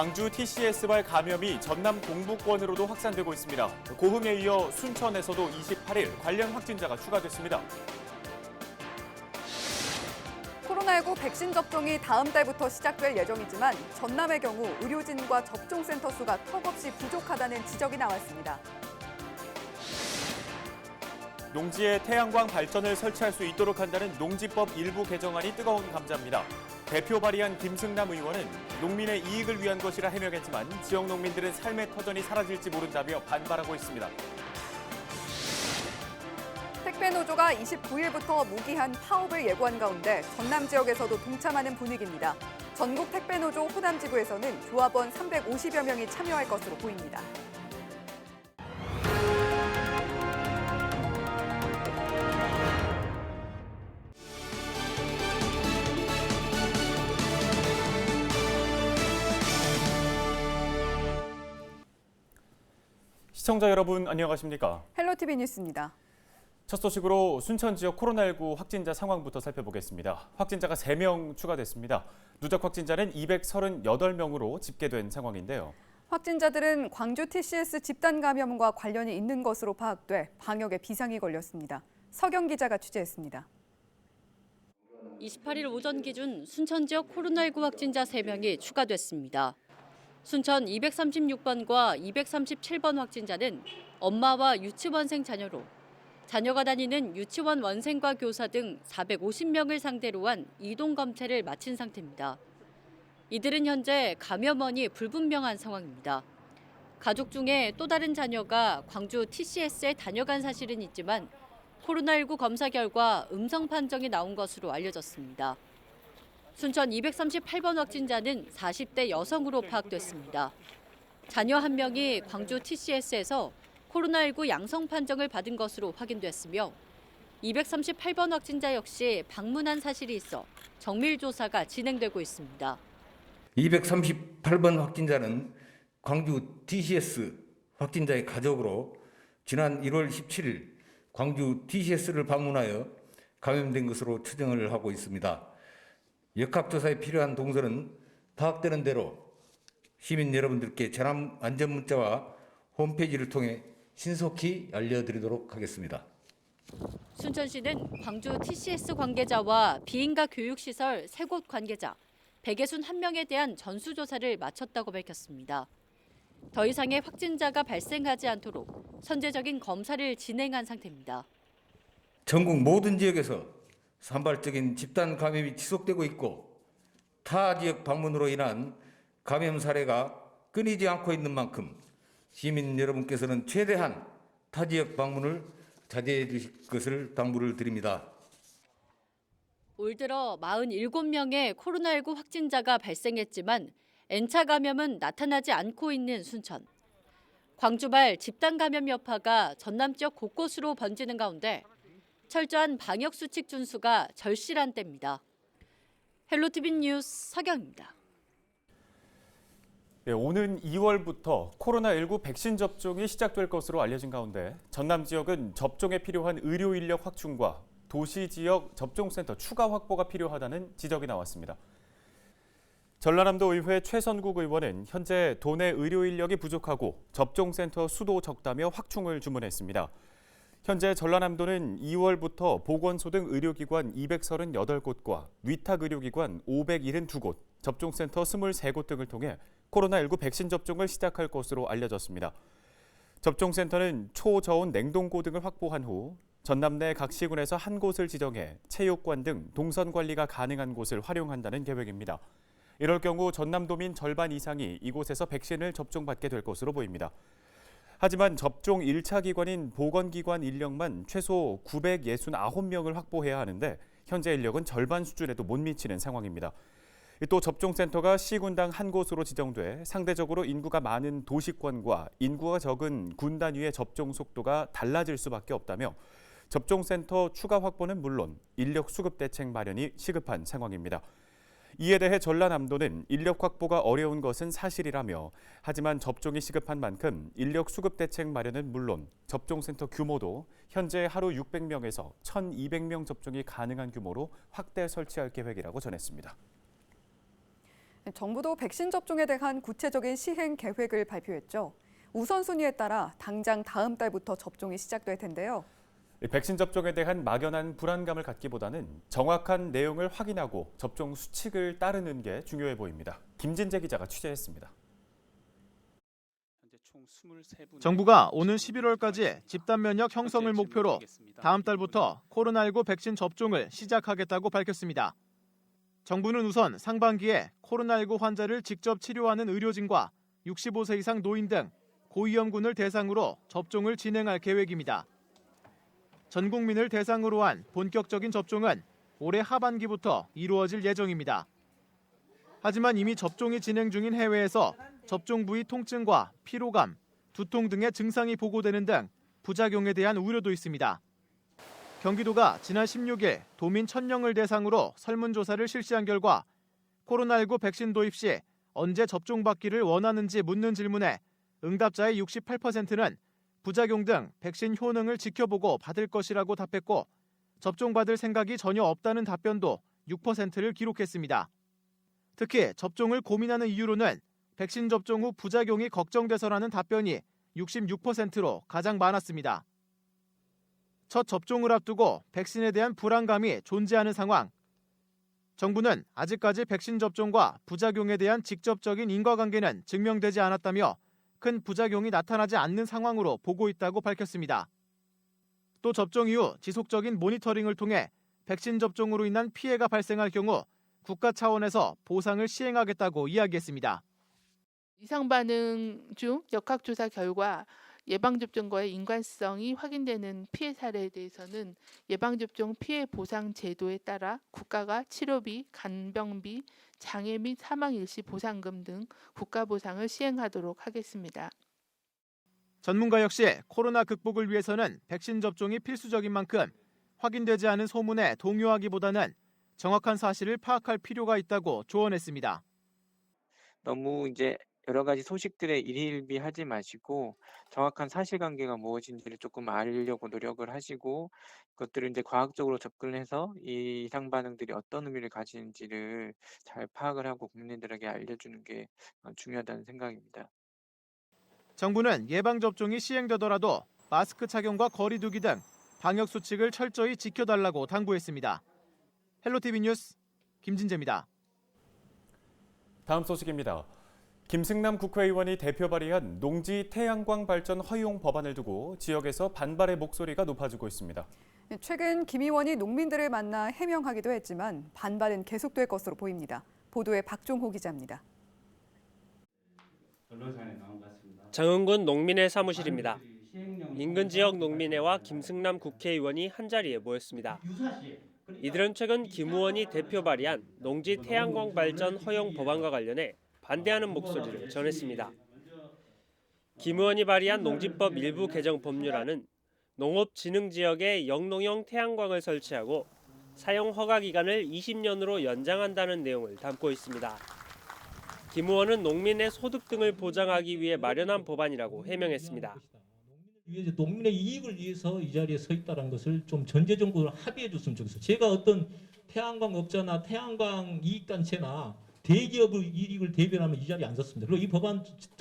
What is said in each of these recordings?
광주 TCS발 감염이 전남 동북권으로도 확산되고 있습니다. 고흥에 이어 순천에서도 28일 관련 확진자가 추가됐습니다. 코로나19 백신 접종이 다음 달부터 시작될 예정이지만 전남의 경우 의료진과 접종센터 수가 턱없이 부족하다는 지적이 나왔습니다. 농지에 태양광 발전을 설치할 수 있도록 한다는 농지법 일부 개정안이 뜨거운 감자입니다. 대표 발의한 김승남 의원은 농민의 이익을 위한 것이라 해명했지만 지역 농민들은 삶의 터전이 사라질지 모른다며 반발하고 있습니다. 택배노조가 29일부터 무기한 파업을 예고한 가운데 전남 지역에서도 동참하는 분위기입니다. 전국 택배노조 호남지부에서는 조합원 350여 명이 참여할 것으로 보입니다. 시청자 여러분 안녕하십니까? 헬로티비 뉴스입니다. 첫 소식으로 순천 지역 코로나19 확진자 상황부터 살펴보겠습니다. 확진자가 3명 추가됐습니다. 누적 확진자는 238명으로 집계된 상황인데요. 확진자들은 광주 TCS 집단 감염과 관련이 있는 것으로 파악돼 방역에 비상이 걸렸습니다. 서경 기자가 취재했습니다. 28일 오전 기준 순천 지역 코로나19 확진자 3명이 추가됐습니다. 순천 236번과 237번 확진자는 엄마와 유치원생 자녀로 자녀가 다니는 유치원 원생과 교사 등 450명을 상대로 한 이동 검체를 마친 상태입니다. 이들은 현재 감염원이 불분명한 상황입니다. 가족 중에 또 다른 자녀가 광주 TCS에 다녀간 사실은 있지만 코로나19 검사 결과 음성 판정이 나온 것으로 알려졌습니다. 순천 238번 확진자는 40대 여성으로 파악됐습니다. 자녀 1명이 광주 TCS에서 코로나19 양성 판정을 받은 것으로 확인됐으며 238번 확진자 역시 방문한 사실이 있어 정밀 조사가 진행되고 있습니다. 238번 확진자는 광주 TCS 확진자의 가족으로 지난 1월 17일 광주 TCS를 방문하여 감염된 것으로 추정을 하고 있습니다. 역학조사에 필요한 동선은 파악되는 대로 시민 여러분들께 재난 안전 문자와 홈페이지를 통해 신속히 알려드리도록 하겠습니다. 순천시는 광주 TCS 관계자와 비인가 교육시설 3곳 관계자 161명에 대한 전수조사를 마쳤다고 밝혔습니다. 더 이상의 확진자가 발생하지 않도록 선제적인 검사를 진행한 상태입니다. 전국 모든 지역에서 산발적인 집단 감염이 지속되고 있고 타 지역 방문으로 인한 감염 사례가 끊이지 않고 있는 만큼 시민 여러분께서는 최대한 타 지역 방문을 자제해 주실 것을 당부를 드립니다. 올 들어 47명의 코로나19 확진자가 발생했지만 N차 감염은 나타나지 않고 있는 순천. 광주발 집단 감염 여파가 전남 지역 곳곳으로 번지는 가운데 철저한 방역 수칙 준수가 절실한 때입니다. 헬로티비 뉴스 서경입니다. 네, 오는 2월부터 코로나19 백신 접종이 시작될 것으로 알려진 가운데 전남 지역은 접종에 필요한 의료 인력 확충과 도시 지역 접종센터 추가 확보가 필요하다는 지적이 나왔습니다. 전라남도 의회 최선국 의원은 현재 도내 의료 인력이 부족하고 접종센터 수도 적다며 확충을 주문했습니다. 현재 전라남도는 2월부터 보건소 등 의료기관 238곳과 위탁의료기관 572곳, 접종센터 23곳 등을 통해 코로나19 백신 접종을 시작할 것으로 알려졌습니다. 접종센터는 초저온 냉동고 등을 확보한 후 전남 내 각 시군에서 한 곳을 지정해 체육관 등 동선 관리가 가능한 곳을 활용한다는 계획입니다. 이럴 경우 전남도민 절반 이상이 이곳에서 백신을 접종받게 될 것으로 보입니다. 하지만 접종 1차 기관인 보건기관 인력만 최소 969명을 확보해야 하는데 현재 인력은 절반 수준에도 못 미치는 상황입니다. 또 접종센터가 시군당 한 곳으로 지정돼 상대적으로 인구가 많은 도시권과 인구가 적은 군 단위의 접종 속도가 달라질 수밖에 없다며 접종센터 추가 확보는 물론 인력 수급 대책 마련이 시급한 상황입니다. 이에 대해 전라남도는 인력 확보가 어려운 것은 사실이라며 하지만 접종이 시급한 만큼 인력 수급 대책 마련은 물론 접종센터 규모도 현재 하루 600명에서 1,200명 접종이 가능한 규모로 확대 설치할 계획이라고 전했습니다. 정부도 백신 접종에 대한 구체적인 시행 계획을 발표했죠. 우선순위에 따라 당장 다음 달부터 접종이 시작될 텐데요. 백신 접종에 대한 막연한 불안감을 갖기보다는 정확한 내용을 확인하고 접종 수칙을 따르는 게 중요해 보입니다. 김진재 기자가 취재했습니다. 정부가 오는 11월까지 집단 면역 형성을 목표로 다음 달부터 코로나19 백신 접종을 시작하겠다고 밝혔습니다. 정부는 우선 상반기에 코로나19 환자를 직접 치료하는 의료진과 65세 이상 노인 등 고위험군을 대상으로 접종을 진행할 계획입니다. 전 국민을 대상으로 한 본격적인 접종은 올해 하반기부터 이루어질 예정입니다. 하지만 이미 접종이 진행 중인 해외에서 접종 부위 통증과 피로감, 두통 등의 증상이 보고되는 등 부작용에 대한 우려도 있습니다. 경기도가 지난 16일 도민 1,000명을 대상으로 설문조사를 실시한 결과 코로나19 백신 도입 시 언제 접종받기를 원하는지 묻는 질문에 응답자의 68%는 부작용 등 백신 효능을 지켜보고 받을 것이라고 답했고 접종받을 생각이 전혀 없다는 답변도 6%를 기록했습니다. 특히 접종을 고민하는 이유로는 백신 접종 후 부작용이 걱정돼서라는 답변이 66%로 가장 많았습니다. 첫 접종을 앞두고 백신에 대한 불안감이 존재하는 상황. 정부는 아직까지 백신 접종과 부작용에 대한 직접적인 인과관계는 증명되지 않았다며 큰 부작용이 나타나지 않는 상황으로 보고 있다고 밝혔습니다. 또 접종 이후 지속적인 모니터링을 통해 백신 접종으로 인한 피해가 발생할 경우 국가 차원에서 보상을 시행하겠다고 이야기했습니다. 이상 반응 중 역학조사 결과 예방접종과의 인과성이 확인되는 피해 사례에 대해서는 예방접종 피해 보상 제도에 따라 국가가 치료비, 간병비, 장애 및 사망 일시 보상금 등 국가 보상을 시행하도록 하겠습니다. 전문가 역시 코로나 극복을 위해서는 백신 접종이 필수적인 만큼 확인되지 않은 소문에 동요하기보다는 정확한 사실을 파악할 필요가 있다고 조언했습니다. 너무 이제 여러 가지 소식들에 일희일비하지 마시고 정확한 사실관계가 무엇인지를 조금 알려고 노력을 하시고 그것들을 이제 과학적으로 접근해서 이 이상 반응들이 어떤 의미를 가지는지를 잘 파악을 하고 국민들에게 알려주는 게 중요하다는 생각입니다. 정부는 예방접종이 시행되더라도 마스크 착용과 거리 두기 등 방역 수칙을 철저히 지켜달라고 당부했습니다. 헬로티비 뉴스 김진재입니다. 다음 소식입니다. 김승남 국회의원이 대표 발의한 농지 태양광 발전 허용 법안을 두고 지역에서 반발의 목소리가 높아지고 있습니다. 최근 김 의원이 농민들을 만나 해명하기도 했지만 반발은 계속될 것으로 보입니다. 보도에 박종호 기자입니다. 장흥군 농민회 사무실입니다. 인근 지역 농민회와 김승남 국회의원이 한자리에 모였습니다. 이들은 최근 김 의원이 대표 발의한 농지 태양광 발전 허용 법안과 관련해 반대하는 목소리를 전했습니다. 김 의원이 발의한 농지법 일부 개정 법률안은 농업진흥지역에 영농형 태양광을 설치하고 사용 허가 기간을 20년으로 연장한다는 내용을 담고 있습니다. 김 의원은 농민의 소득 등을 보장하기 위해 마련한 법안이라고 해명했습니다. 농민의 이익을 위해서 이 자리에 서 있다는 것을 좀 전제적으로 합의해 줬으면 좋겠어요. 제가 어떤 태양광 업자나 태양광 이익단체나 대기업의 이익을 대변하면 이 자리에 안 섰습니다. 그리고 이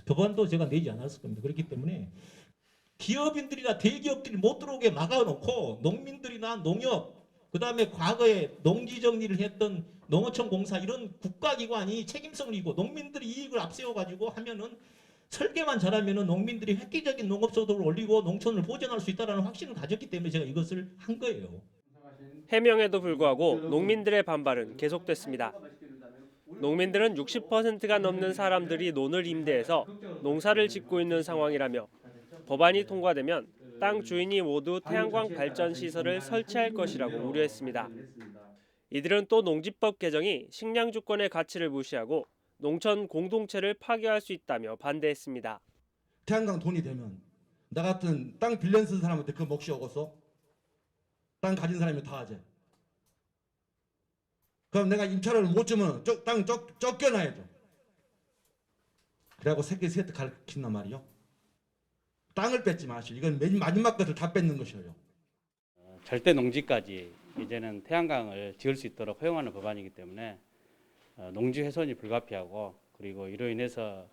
법안도 제가 내지 않았을 겁니다. 그렇기 때문에 기업인들이나 대기업들이 못 들어오게 막아놓고 농민들이나 농협, 그다음에 과거에 농지 정리를 했던 농어촌 공사 이런 국가기관이 책임성을 지고 농민들이 이익을 앞세워가지고 하면은 설계만 잘하면은 농민들이 획기적인 농업소득을 올리고 농촌을 보전할 수 있다는 확신을 가졌기 때문에 제가 이것을 한 거예요. 해명에도 불구하고 농민들의 반발은 계속됐습니다. 농민들은 60%가 넘는 사람들이 논을 임대해서 농사를 짓고 있는 상황이라며 법안이 통과되면 땅 주인이 모두 태양광 발전 시설을 설치할 것이라고 우려했습니다. 이들은 또 농지법 개정이 식량 주권의 가치를 무시하고 농촌 공동체를 파괴할 수 있다며 반대했습니다. 태양광 돈이 되면 나 같은 땅 빌려 쓴 사람한테 그 몫이 오겠어? 땅 가진 사람이 다 하지. 그럼 내가 임차료를 못 주면 땅 쫓겨나야죠. 그래갖고 새끼 셋 가르친단 말이요. 땅을 뺏지 마시오. 이건 맨 마지막 것을 다 뺏는 것이에요. 절대 농지까지 이제는 태양광을 지을 수 있도록 허용하는 법안이기 때문에 농지 훼손이 불가피하고 그리고 이로 인해서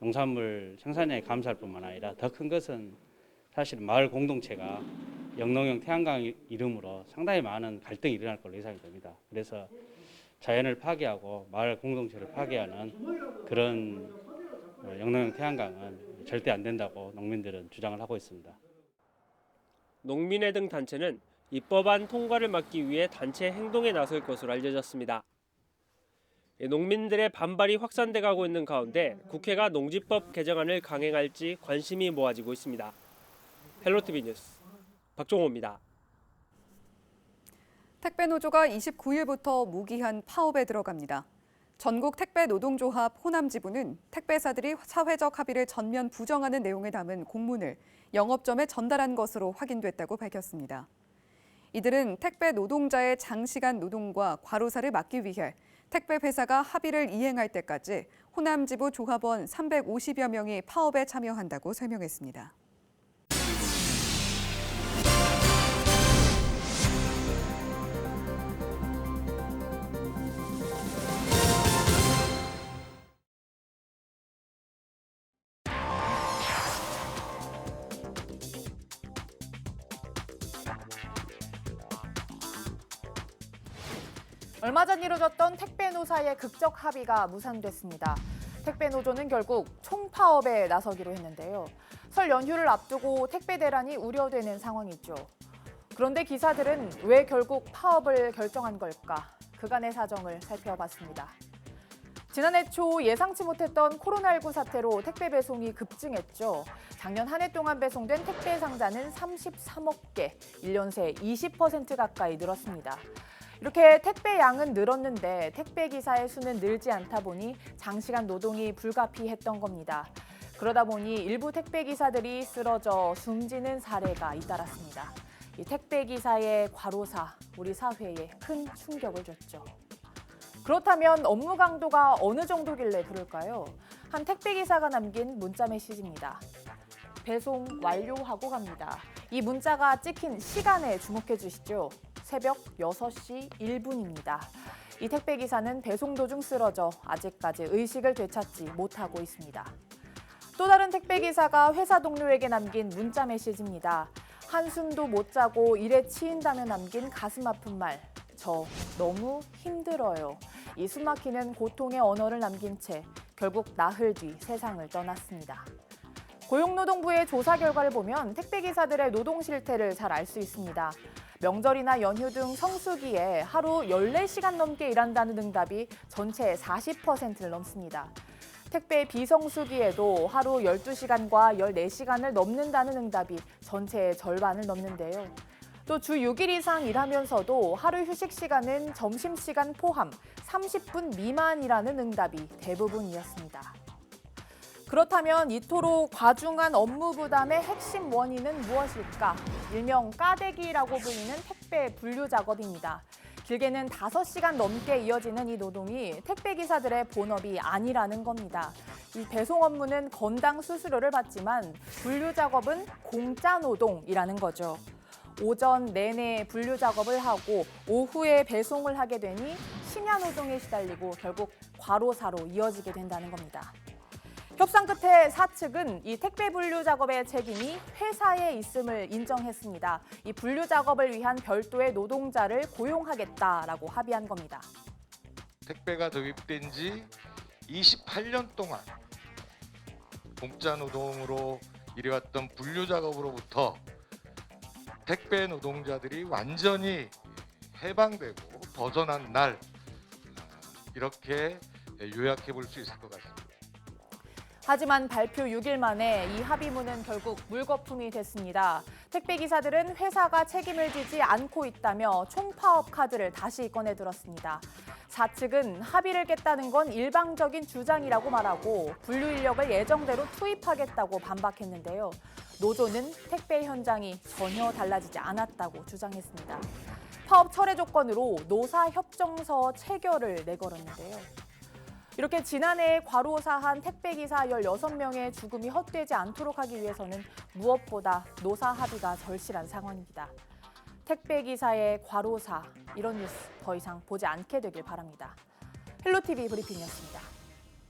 농산물 생산량이 감소할 뿐만 아니라 더 큰 것은 사실 마을 공동체가 영농형 태양광 이름으로 상당히 많은 갈등이 일어날 걸로 예상이 됩니다. 그래서 자연을 파괴하고 마을 공동체를 파괴하는 그런 영농형 태양광은 절대 안 된다고 농민들은 주장을 하고 있습니다. 농민회 등 단체는 입법안 통과를 막기 위해 단체 행동에 나설 것으로 알려졌습니다. 농민들의 반발이 확산돼 가고 있는 가운데 국회가 농지법 개정안을 강행할지 관심이 모아지고 있습니다. 헬로티비 뉴스 박종호입니다. 택배노조가 29일부터 무기한 파업에 들어갑니다. 전국 택배노동조합 호남지부는 택배사들이 사회적 합의를 전면 부정하는 내용을 담은 공문을 영업점에 전달한 것으로 확인됐다고 밝혔습니다. 이들은 택배 노동자의 장시간 노동과 과로사를 막기 위해 택배 회사가 합의를 이행할 때까지 호남지부 조합원 350여 명이 파업에 참여한다고 설명했습니다. 얼마 전 이루어졌던 택배노사의 극적 합의가 무산됐습니다. 택배노조는 결국 총파업에 나서기로 했는데요. 설 연휴를 앞두고 택배 대란이 우려되는 상황이죠. 그런데 기사들은 왜 결국 파업을 결정한 걸까? 그간의 사정을 살펴봤습니다. 지난해 초 예상치 못했던 코로나19 사태로 택배 배송이 급증했죠. 작년 한 해 동안 배송된 택배 상자는 33억 개, 1년 새 20% 가까이 늘었습니다. 이렇게 택배 양은 늘었는데 택배 기사의 수는 늘지 않다 보니 장시간 노동이 불가피했던 겁니다. 그러다 보니 일부 택배 기사들이 쓰러져 숨지는 사례가 잇따랐습니다. 이 택배 기사의 과로사, 우리 사회에 큰 충격을 줬죠. 그렇다면 업무 강도가 어느 정도길래 그럴까요? 한 택배 기사가 남긴 문자 메시지입니다. 배송 완료하고 갑니다. 이 문자가 찍힌 시간에 주목해 주시죠. 새벽 6시 1분입니다. 이 택배 기사는 배송 도중 쓰러져 아직까지 의식을 되찾지 못하고 있습니다. 또 다른 택배 기사가 회사 동료에게 남긴 문자 메시지입니다. 한숨도 못 자고 일에 치인다며 남긴 가슴 아픈 말. 저 너무 힘들어요. 이 숨막히는 고통의 언어를 남긴 채 결국 나흘 뒤 세상을 떠났습니다. 고용노동부의 조사 결과를 보면 택배 기사들의 노동 실태를 잘 알 수 있습니다. 명절이나 연휴 등 성수기에 하루 14시간 넘게 일한다는 응답이 전체의 40%를 넘습니다. 택배 비성수기에도 하루 12시간과 14시간을 넘는다는 응답이 전체의 절반을 넘는데요. 또 주 6일 이상 일하면서도 하루 휴식 시간은 점심시간 포함 30분 미만이라는 응답이 대부분이었습니다. 그렇다면 이토록 과중한 업무 부담의 핵심 원인은 무엇일까? 일명 까대기라고 불리는 택배 분류 작업입니다. 길게는 5시간 넘게 이어지는 이 노동이 택배 기사들의 본업이 아니라는 겁니다. 이 배송 업무는 건당 수수료를 받지만 분류 작업은 공짜 노동이라는 거죠. 오전 내내 분류 작업을 하고 오후에 배송을 하게 되니 심야 노동에 시달리고 결국 과로사로 이어지게 된다는 겁니다. 협상 끝에 사측은 이 택배 분류 작업의 책임이 회사에 있음을 인정했습니다. 이 분류 작업을 위한 별도의 노동자를 고용하겠다라고 합의한 겁니다. 택배가 도입된 지 28년 동안 공짜 노동으로 일해왔던 분류 작업으로부터 택배 노동자들이 완전히 해방되고 벗어난 날, 이렇게 요약해 볼 수 있을 것 같습니다. 하지만 발표 6일 만에 이 합의문은 결국 물거품이 됐습니다. 택배 기사들은 회사가 책임을 지지 않고 있다며 총파업 카드를 다시 꺼내 들었습니다. 사측은 합의를 깼다는 건 일방적인 주장이라고 말하고 분류 인력을 예정대로 투입하겠다고 반박했는데요. 노조는 택배 현장이 전혀 달라지지 않았다고 주장했습니다. 파업 철회 조건으로 노사협정서 체결을 내걸었는데요. 이렇게 지난해 과로사한 택배기사 16명의 죽음이 헛되지 않도록 하기 위해서는 무엇보다 노사 합의가 절실한 상황입니다. 택배기사의 과로사, 이런 뉴스 더 이상 보지 않게 되길 바랍니다. 헬로티비 브리핑이었습니다.